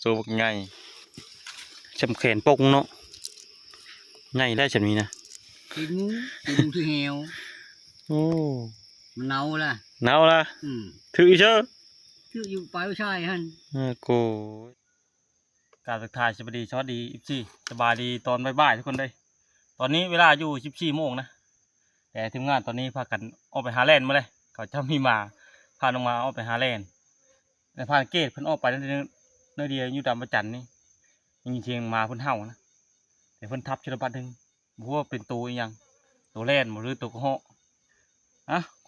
ตัวใหญ่จำแขนปงเนาะใหญ่ได้ฉันมีนะตีมูที่เหี่ยวโอ้มันเน่าละหนาวละถือเชื่อชื่ออยู่ปลายไม่ใช่ฮั่นโกการทักทายสวัสดีสวัสดี14สบายดีตอนบ่ายๆทุกคนเลยตอนนี้เวลาอยู่14 โมงนะแต่ทีมงานตอนนี้พากันออกไปหาแลนด์มาเลยเขาจะมีมาพาลงมาออกไปหาแลนด์แต่พาเกตเพิ่นออกไปนั่นเดียวอยู่ตามประจันนี่ยิงเชียงมาเพิ่นเห่านะแต่เพิ่นทับชลบัตรหนึ่งบอกว่าเป็นตัวอีหยังตัวแลนด์หรือตัวกระเหาะ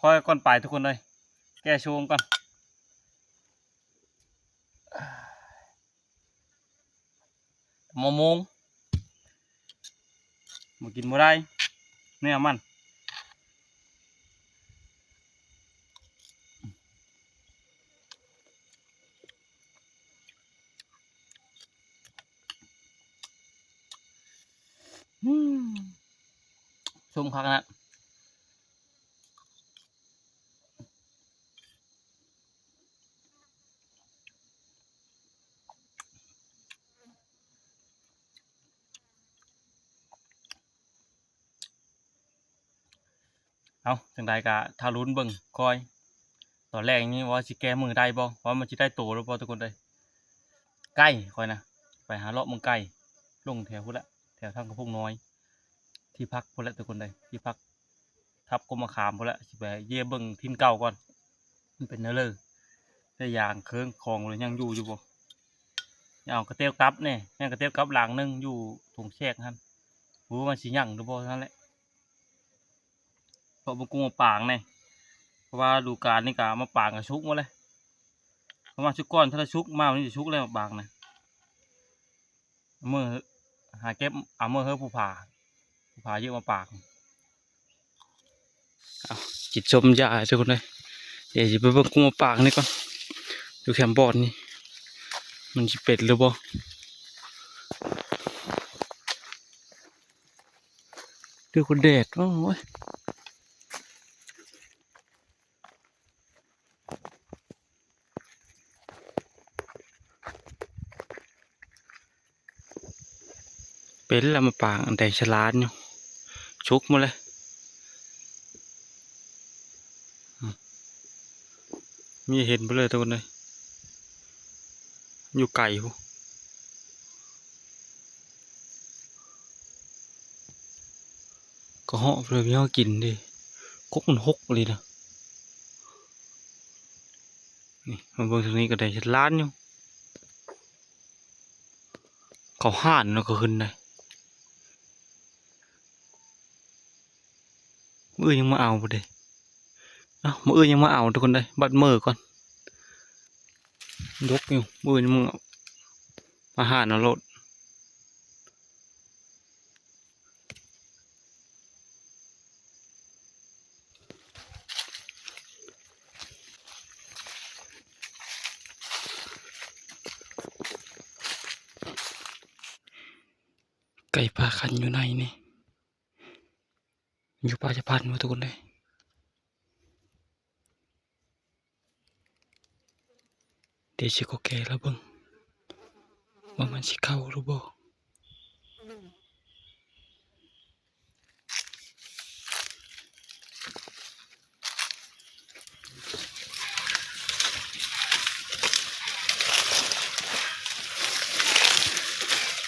คอยก่อนไปทุกคนเลยแก้ชวงก่อนโมงมากินบ่ได้เนี่ยมันชมคักนะเอาจังใดกะทารุนเบิ่งคอยตอนแรกนี้ว่าสิแก้มือได้บ่ว่ามันสิได้โตหรือบ่ทุกคนเลยใกล้คอยนะไปหาเลาะมึงใกล้ลงแถวพุ่นละแถวทางกระพุ้งน้อยที่พักพุ่นละทุกคนเลยที่พักทับกรมมะขามพุ่นละสิไปเยี่ยเบิ่งทินเก่าก่อนมันเป็นเนื้อเลยได้ยางเคืองคลองเลยยังอยู่บ่ยังเอากระเตียวกับเนี่ยยังกระเตียวกับหลังนึงอยู่ถุงแชกครับรู้ว่ามันสิยังหรือบ่นั่นแหละเพราะมันกุ้งมาปางเนี่ยเพราะว่าดูการนี่กะมาปางกับชุกมาเลยเพราะว่าชุกก้อนถ้าชุกมาวันนี้จะชุกเลยมาปางนะเมื่อหาเก็บเมื่อผู้ผ่าเยอะมาปางจิตชมยาทุกคนเลยเดี๋ยวจะไปเบิ่งกุ้งมาปางนี่ก่อนดูแคมบอดนี่มันจะเป็ดหรือบ่ดูคนแดดโอ้ยเป็นแล้วมาปางอันใดฉลาดอยู่ชุกมาเลยมีเห็นไปเลยทุกคนเลยอยู่ไก่พวกก็เหาะเลยพี่เขากินดิกกมันหกเลยนะนี่มาเบิ่งทางนี้ก็ได้ฉลาดอยู่เขาห่านแล้วก็ขึ้นได้มือยังมาเอาไปเลยมือยังมาเอาทุกคนได้บัดมือก่อนยกอยู่มือยังมาอาหารเอารถไก่ปลาคันอยู่ในนี่อยู่ป่าจะพันมาทุกคนเลยเดี๋ยวชิโกแกแล้วเบิ่งว่ามันสิเข้าหรือบ่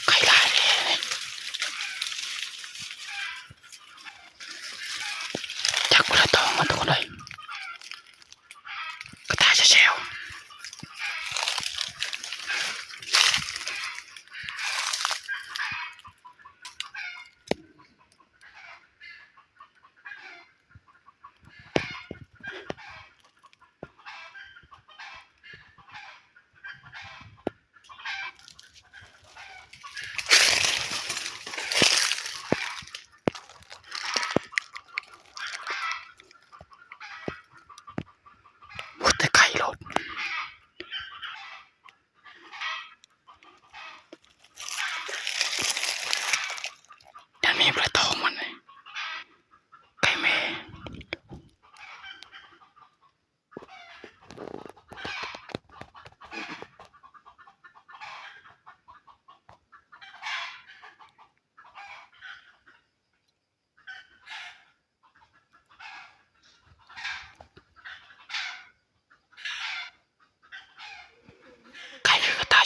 ไก่ลายเลยจักกุละตองมาทุกคนเลยกระต่ายเชล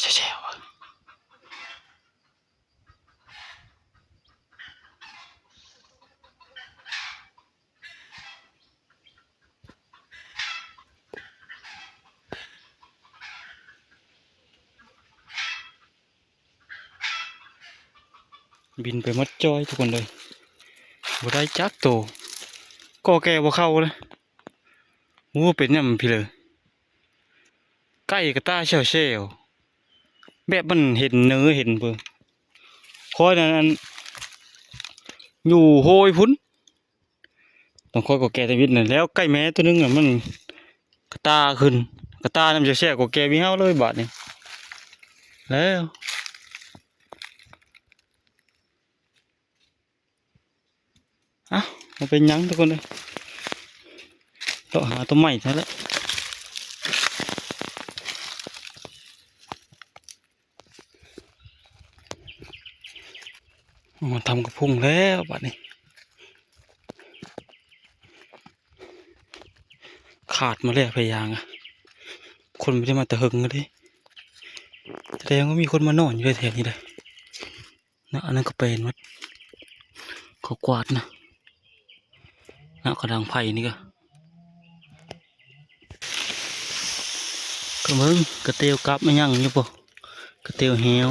เฉยบินไปมัดจอยทุกคนเลยบ่ได้จักโตก็แกบ่เข้าเลยมูเป็นยังพี่เลยใกล้กระตาเชี่ยวแบบมันเห็นเนื้อเห็นเบิ่งคอยนั้นอยู่โหยพุ่นต้องคอยก็แกตะวิดนั่นแล้วใกล้แม้ตัวนึงอ่ะมันกระตาขึ้นกระตาน้ำเชี่ยวก็แกมีเฮาเลยบาดนี้แล้วมันเป็นยังทุกคนเลยต้องหาตัวใหม่ซะแล้วมาทำกระพุ้งแล้วบัดนี้ขาดมาแล้วพยายางอ่ะคนไม่ได้มาแต่หึงกันดิแสดงว่ามีคนมานอนอยู่ในแถวนี้เลยนะอันนั้นก็เป็นวัดเขากวาดนะกระดังไผ่นี่ก็มึงกระเตียวกลับไม่ยั่งอยู่ปะกระเตียวเหี่ยว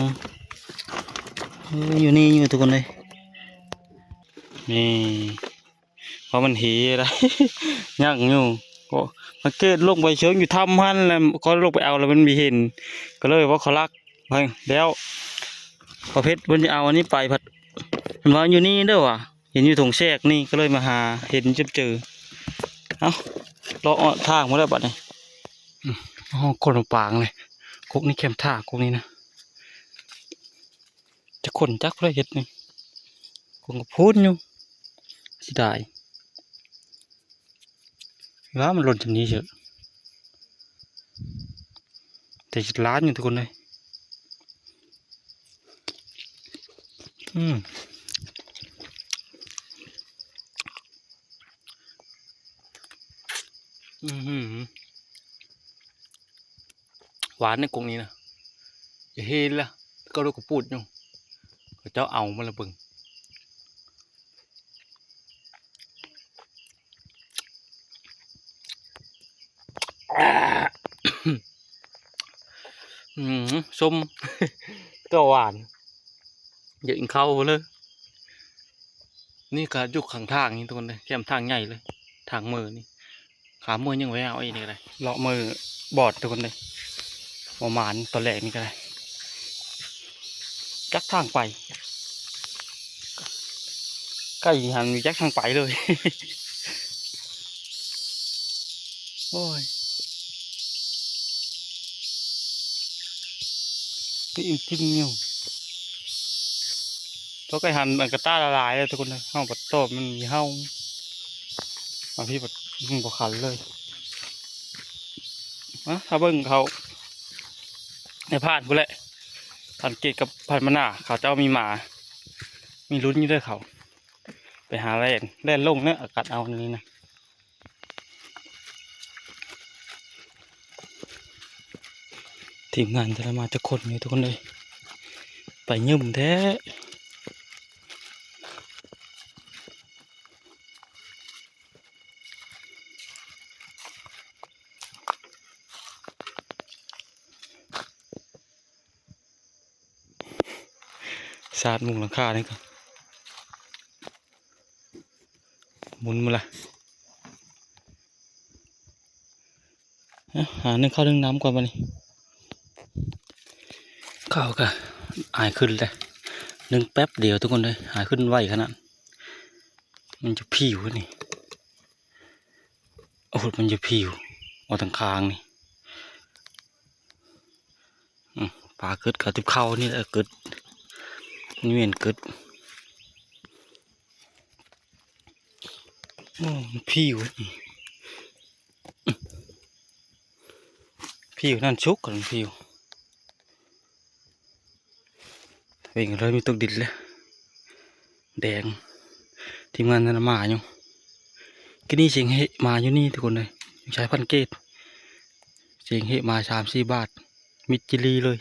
อยู่นี่อยู่ทุกคนเลยนี่เพราะมันหีอะไร ยั่งอยู่ก็มาเกิดลงไปเชิงอยู่ถ้ำหันแล้วก็ลงไปเอาแล้วมันมีเห็นก็เลยว่าเขารักไปแล้วพอเพชรมันจะเอาอันนี้ไปผัดมันมาอยู่นี่เด้อวะเห็นอยู่ถงแทรกนี่ก็เลยมาหาเห็นจนเจอเอาเลาะทางมาแล้วบัดนี้คนปางเลยกุ๊กนี่เข้มท่ากุ๊กนี่นะจะคนจักเลยเห็ดนี่กุ๊กก็พูดอยู่สิได้ว่ามันหล่นจากนี้เฉยแต่จะล้านอยู่ทุกคนเลยหวานในกรงนี้นะอย่าเฮนละก็รู้ก็พูดอยู่เจ้าเอามาละเบิ่งส้ม ก็หวานอย่าอิงเข้าเลยนี่ก็ยุกข้างทางนี่ทุกคนเลยแคมทางใหญ่เลยทางมือนี่ขามือยังไว้เอาไอ้นี่ก็ได้เลาะมือบอดทุกคนเลยประมาณตอนแรกนี่ก็ได้จักทางไปใกล้หันมีจักทางไปเลย โอ้ยนี่อิ่มจริงอยู่ตัวไก่หันมันกระต้าละลายเลยทุกคนเลยห้องปัดโตมันมีห้องบางทีปัดมันบกขันเลยถ้าเบิ้งเขาในผ่านกูแหละผ่านเกตกับผ่านมะนาวเขาจะเอามีหมามีลุ้นอยู่ด้วยเขาไปหาแล่นลงเนี่ยอากาศเอานี้นะทีมงานจะมาจะคนอยู่ทุกคนเลยไปยืมแท้สาดมุงหลังคานี่ก็หมุนมาละหานึ่งข้าวนึ่งน้ำก่อนมานี่ข้าวก็หายขึ้นเลยนึ่งแป๊บเดียวทุกคนเลยหายขึ้นไวขนาดมันจะผิวนี่โอ้โหมันจะผิวเอาทางคางนี่ปลาเกิดกับติบเข้านี่แหละเกิดนี่เห็นเกิดผิวนั่นชุกกันผิวเป็นกันเลยมีตกดินเลยแดงทีมงานนั่นมาอยู่ก็นี่เสียงเฮมาอยู่นี่ทุกคนเลยใช้พันเกตเสียงเฮมา3-4 บาทมิดจิลีเลย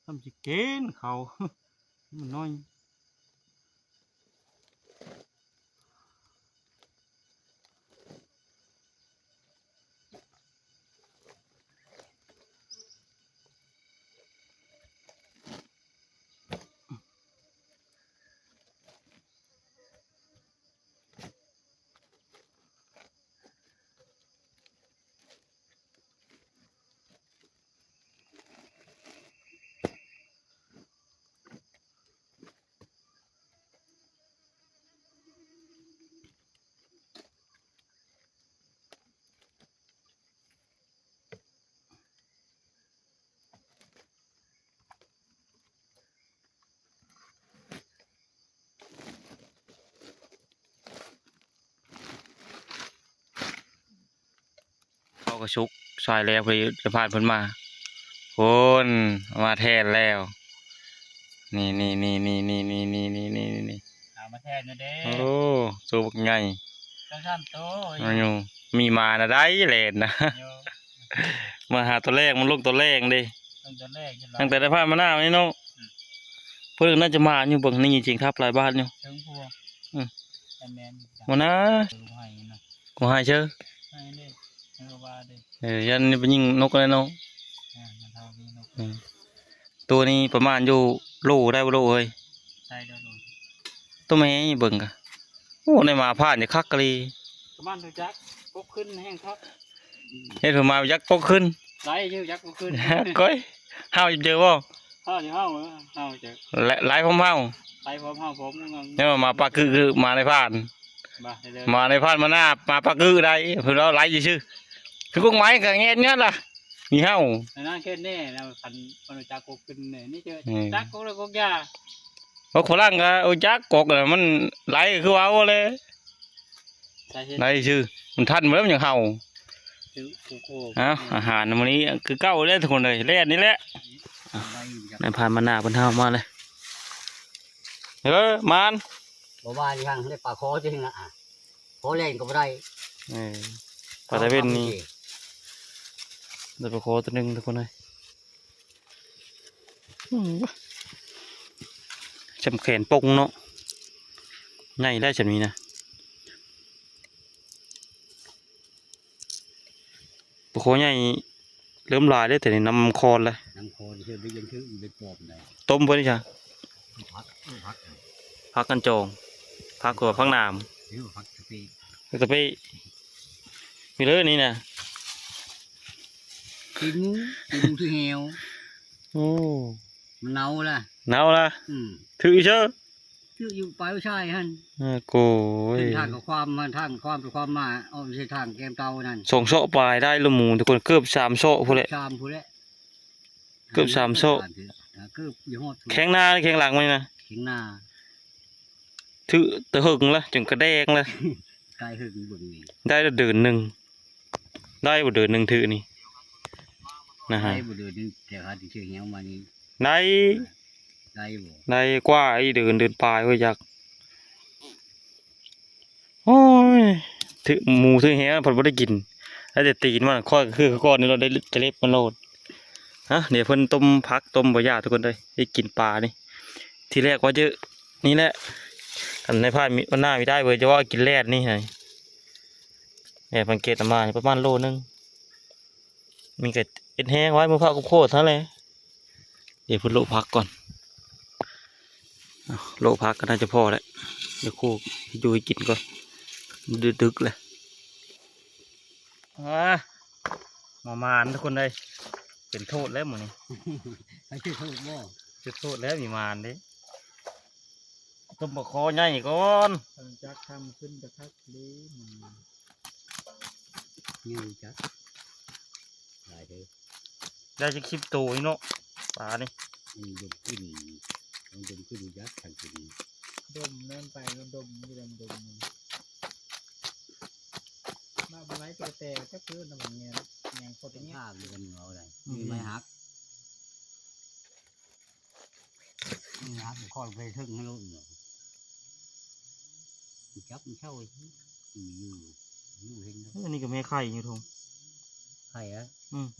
ทำสิเกินเขา มันน้อยเขาก็ชุกซอยแล้วพอดีจะผ่านเพิ่นมาคนมาแทนแล้ว นี่เอามาแทนนะเด้ โอ้สูบไง ต้องข้ามโต มาอยู่มีมานะได้เลนนะ มาหาตัวแรกมันลูกตัวแรกดิ ตั้งแต่แรกจน ตั้งแต่ได้ผ่านมาหน้านี่เนาะเพิ่นน่าจะมาอยู่เบิ่งนี่จริงๆครับหลายบ้านอยู่ ถึงพวกแต่แมน มานะ ให้นะ กูให้เชื่อ ให้เด้ให้ก็ว่าเด้ ยันนี่ไปยิงนกเลยเนาะ มันเท่านี้นก ตัวนี้ประมาณอยู่โลได้บ่โลเอ้ย ใช่เด้อ ตัวแม่เบิ่งกะโอ้ในมาผ่านนี่คักกะลี ประมาณตัวจักปกขึ้นแห้งครับ เฮ็ดเพิ่นมายักษ์ปกขึ้น ไล่ชื่อยักษ์ปกขึ้น ก้อยเฮาเจอบ่ ข้าวอยู่ห้าวห้าวจะ และหลายพร้อมเฮา ไปพร้อมห้าวผมนั่น เนี่ยมาปากคือมาในผ่าน มาเลย มาในผ่านมาหน้ามาปากคือได้เพิ่นเอาหลายซื่อคือกงไม้ก็แง่นงั้นล่ะมีเฮา นั่นแค่แน่นะพันจักปกขึ้นเนี่ยนี่เจอจักกเลยกยา เพราะคนล่างก็โอ้จักกกน่ะมันไหลคือว่าเอาเลยไหลซื่อมันทันบ่แล้วมันยังเฮา ถือโค อาหารมื้อนี้คือเก่าเลยทุกคนเลยแล่นนี่แหละในผ่านมาหน้าเพิ่นเฮามาเลยมาน บ่ว่าอย่างได้ปลาคอจริงนะคอแรงก็บ่ได้ ปลาตะเวนนี่เดี๋ยวไปขอตัวหนึงทุกคนเลยจำแขนปงเนาะใหญ่ได้ฉันนี้นะปลาโคใหญ่เริ่มลายได้แต่นี่น้ำคอนเลย น้ำคอนเชื่อได้ยังชื่ออยู่ในปอบได้ ต้มเพื่อนจ้ะ พัก พักกันจองพักกับพักน้ เดี๋ยวพักสติ ำแต่ไปมีเรื่องนี้นะ กินหมูที่เหี่ยว โอ้ มันเน่าละ หนาวละถือเชื่อ ชื่ออยู่ปลายชายฮั่น โก้ย เป็นทางกับความมันทางความเป็นความมาเอาไม่ใช่ทางแกมเตานั่น สองโซะปลายได้ละหมูทุกคนเกือบ3 โซะพูดเลย ชามพูดแล้ว เกือบ3 โซะ เกือบยี่ห้อ แข้งหน้าแข้งหลังมันนะ เข็งหน้า ถือตะหึงละจึงกระแดงละ กายหึงบุญนี่ ได้ละเดือนหนึ่งได้บ่เดือนหนึ่งถือนี่นะฮะ ได้บุญเดือนนึงแต่หาที่เชื่อเหี่ยวมานี่ ได้ ได้บ่ ได้กว่าไอ้เดือนปลายไว้จักโอ้ยถือหมูถือแหงผมไม่ได้กินแล้วแต่ตีนมันข้อคือก้อนนี้เราได้จะเล็บมันโลดฮะเดี๋ยวเพิ่นต้มพักต้มบะหย่าทุกคนเลยได้กินปลานี่ทีแรกว่าเยอะนี่แหละกันในผ้ามีวันหน้ามีได้เว้ยจะว่ากินแรดนี่ไงเนี่ยพันเกตมาประมาณโลนึงมีไก่เอ็นแห้งไว้มือผ้ากุโคตรเท่าไรเดี๋ยวเพิ่นโลพักก่อนโลพักก็น่าจะพอแล้วเดี๋ยวคู่ดูให้กินก่อนดึกๆเลยมาทุกคนเลยเป็นโทษแล้วหมูนี่ ให้ชื่อถูกบ่ เป็นโทษแล้วมีมานเด้ต้มบะคอใหญ่ก่อน จักทำขึ้นจะคักดีนี่จักได้เด้อ ได้จะคลิปตัวอีเนาะปลานี่ มันดมขึ้นยักษ์ทันทีดมเล่นไปมันดมมาบไล่แต่ก็คือน้ำมันเนี่ยยังโคตรเงี้ยดูกันเอาได้มีไม้หักนี่หักข้อไปถึงให้ลูกเนาะจับมันเช่าอยู่เห็น อันนี้ก็ไม่ไข่อยู่ทง ไข่อะ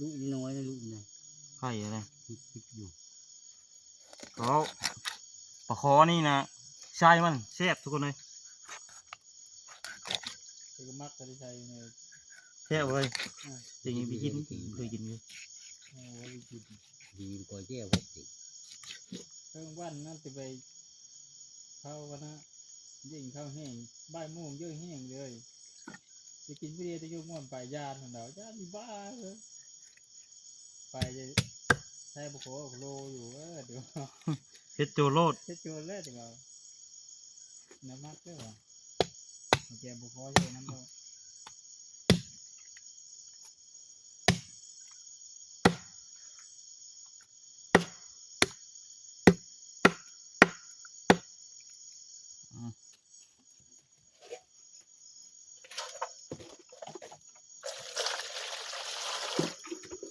ลูกน้อยนะลูกนะ ไข่อะไร คิดอยู่ ก็ปลาคอนี่นะใช่มันแซ่บทุกคนเลย คือมักจะได้ใช้เนี่ย แซ่บเลยจริงๆพี่กินเคยกินอยู่ โอ้ยกิน ดีกว่าเจ้าวัดติ เครื่องวันนั่นจะไปเข้าวันนะยิ่งเข้าแห้งบ่ายโมงเยอะแห้งเลยจะกินไม่ได้จะยุ่งม่วนไปยานของเรายานมีบ้าเลยไปจะใช้บุคโลโลอยู่เดี๋ยว เฮ็ดโจโรด จะโจรแล้วเดี๋ยวน้ำมักด้วยวะแกบุคโลใช่น้ำมัน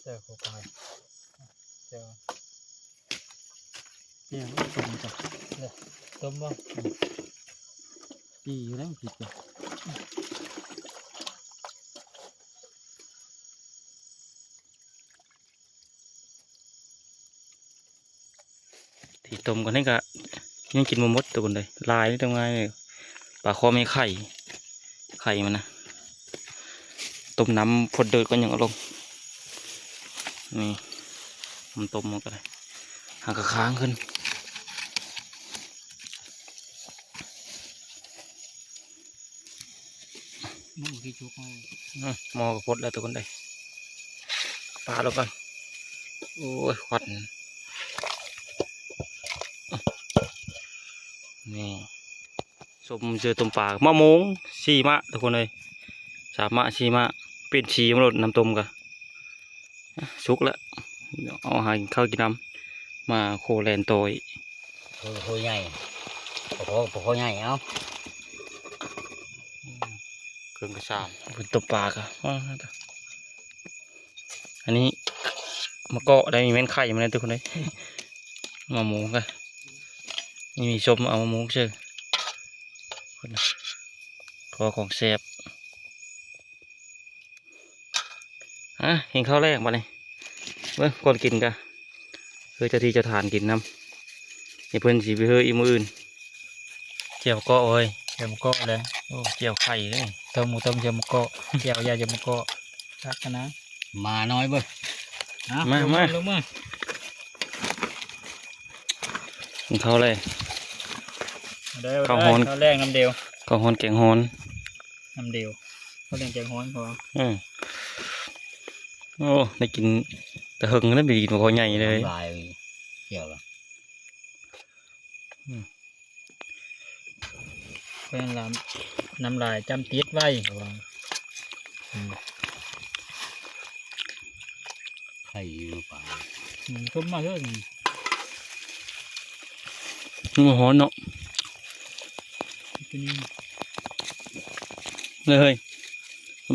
เจอเข้าไปเจอเนี่ยต้มจ้ะ ต้มบ่ ปีอยู่แล้วผิดจ้ะที่ต้มกันนี่ก็ยังกินมาหมดตัวคนเลยลายนี่ทำไงเนี่ยปลาคอมีไข่มันนะต้มน้ำพดเดือดก็ยังเอาลงนี่มันต้มมันก็ได้หากระค้างขึ้น นุ่มกี่ชุกเอา หมอกระพดแล้วตัวคนใดปลาแล้วกันโอ้ยควันนี่สมเจอต้มปลามะม่วงชีมะทุกคนเลยสามมะชีมะเป็นชีมันหลดน้ำต้มกันสุกแล้วเดี๋ยวเอาอาหารข้าวกินน้ำมาโคแลนโตย โคใหญ่โคใหญ่เอา เครื่องกระชามเป็นต้มปลากันอันนี้มะเกาะได้มีแม่นไข่มาเลยทุกคนเลยมาหมูกันนี่มีชมเอามาหมูเชื่อคนนะขอของแซ่บเห็นข้าวแรกมาเลยเมื่อก่อนกินกันเพื่อเจะที่จะทานกินน้ำนี่เพื่อนสีไปเฮ้ยอีมืออื่นเจียวเกาะเอ้ย เจียวมะกอกเลย โอ้เจียวไข่เลย ต้มหมูต้มเจียวมะกอกเจียวยาเจียวมะกอกรักกันนะ มาน้อยเบิ่ง ลงมา กินข้าวเลย เดี๋ยว ข้าวฮ้อน ข้าวแรกน้ำเดียว ข้าวฮอนแกงฮอน น้ำเดียวข้าวแรงแกงฮ้อนพอ โอ้ได้กินแต่หึงนั่นไปกินมาคอใหญ่เลย ลายเกี่ยวละ เพื่อนน้ำลายจำติดไว้ระวัง ไข่อยู่ป่า ต้มมาเยอะนี่ นี่มาฮอนเนาะ ที่นี่ เลยเฮ้ย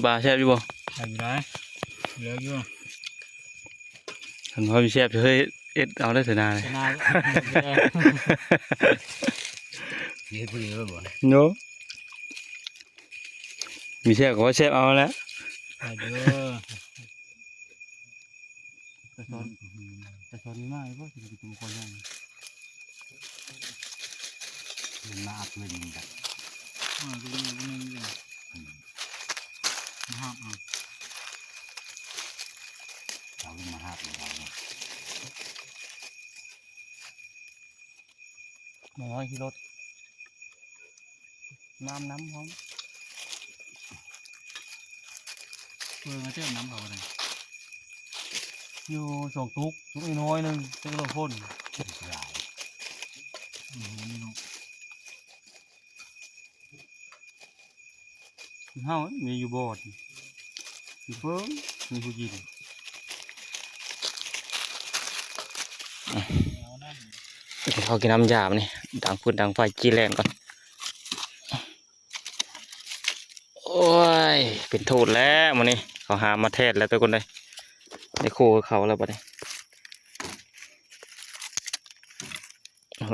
ปลาแซ่บอยู่บ่ ใส่ได้เหลืออยู่ เห็นว่ามีแซ่บเฮ้ยเอ็ดเอาได้เถอะนาเลย ชนะ เลี้ยงผู้เลี้ยงบ่ เนาะมีแซ่บก็ว่าแซ่บเอาแล้ว ใส่เยอะ แต่ตอนนี้มากเพราะกินมาคอใหญ่ มันมาอักเล่นแบบ ก็มีอยู่ห้ามเอา เรามาหักเรา หมอขี่รถน้ำพร้อม เพื่อมาเจ้าน้ำเขาเลย อยู่สองตุกน้อยหนึ่งเจ้าเราพ่น หลาย นี่เนาะ เฮามีอยู่บอดมีเพิ่มมีผู้หญิง เอานั่น เขากินน้ำยาบนี่ดังฟืนดังไฟจีแรงก่อนโอ้ยเป็นโทษแล้วมันนี่เขาหามาแทนแล้วตัวคนใดได้โคเขาแล้วปะเนี่ย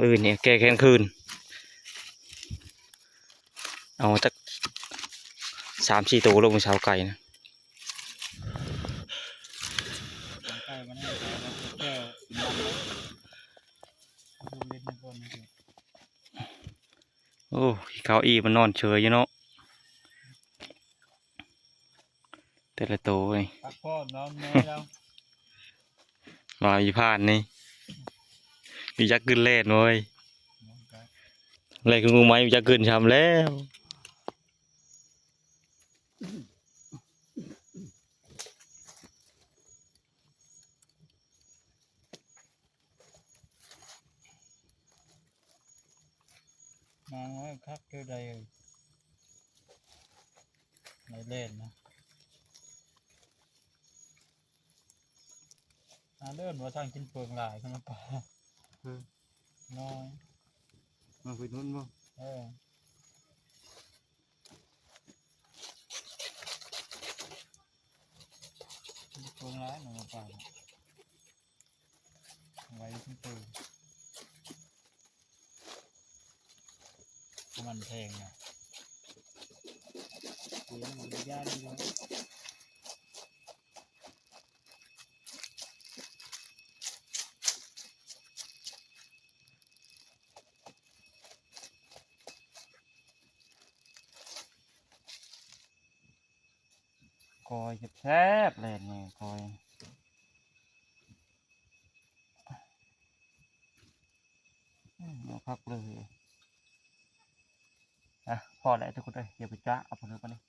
อื่นเนี่ยแก้แค้นคืนเอาจาก3-4 ตัวลงมาเช้าไก่นะ ใกล้มาแน่แก้ว โอ้เขาอีมันนอนเฉยอยู่เนาะแต่ละตัวเว้ย พักผ่อนนอนแม่แล้ว มาอีผ่านนี่มีจักขึ้นเล่นเว้ยเล่นกับงูไม้มีจักขึ้นชำแล้ว มาไว้คักเท่าใดไม่เล่นนะเดินว่าทางกินเปลืองหลายกันนะป่าน้อย มาไปนู้นบ่ เออกินเปลืองหลายหนูป่าไว้กินเปลืองมันแพงนะเดี๋ยวมันยากดีเลย คอยจะแซ่บเล่นนี่คอยเอาพักเลยอ่ะพอแล้วทุกคนเลยอย่าไปจ้าเอาไปเลยก่อนนี่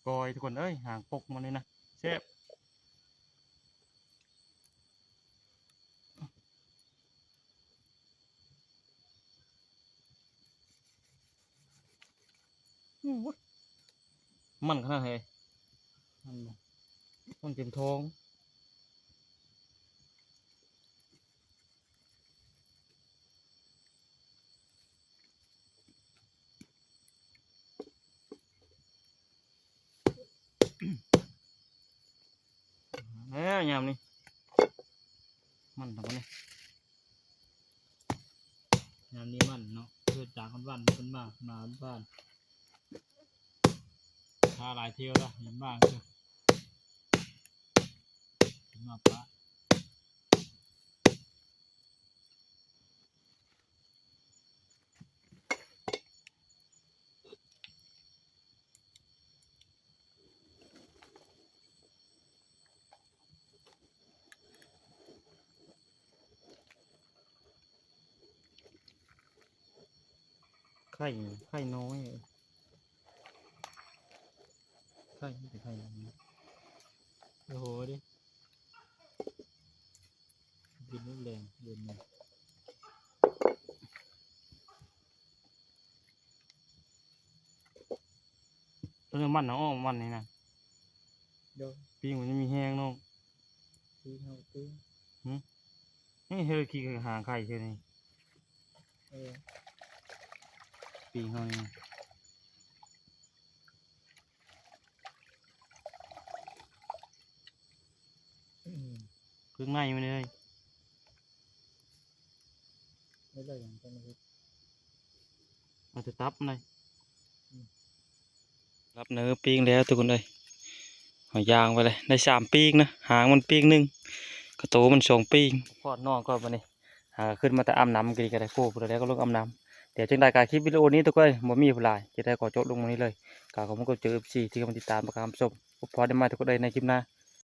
กอยทุกคนเอ้ยห่างปกมาเลยนะแซ่บมันขนาดไหนมันเต็มท้องแล้วยามนี้มันทำไมเนี่ย งานนี้มันเนาะเกิดจากคนบ้านคนบ้านมาบ้านพาหลายเที่ยวละเห็นบ้างเถอะเห็นมาปะไข่น้อยไข่ไม่ใช่ไข่น้อย โอ้โหดิกินน้ำแรงเดินมา ตัวนี้มันนะอ้อมันนี่นะ เดี๋ยว ปีมันจะมีแห้งเนาะ ตีเขาตี นี่เธอขี่หางไข่เท่านี้ เออ ปีเขานี่นะ เครื่องในมันเลย ไม่ได้อย่างกันนะครับ มันจะตับเลยรับเนื้อปีงแล้วทุกคนเลยหอยยางไปเลยได้3ปีงนะหางมันปีงหนึ่งกระโตมัน2ปีงพอดนอกก็มานี่หาขึ้นมาแต่อาบน้ำกินกันได้โค้พูดแล้วก็ลงอาบน้ำเดี๋ยวจึงได้การคลิปวิดีโอนี้ทุกคนบ่มีผู้หลายจะได้ขอจบลงตรงนี้เลยกล่าวขอบคุณกับเจอซีที่กำลังติดตามประการชมพบพอได้มาทุกคนเลยในคลิปหน้า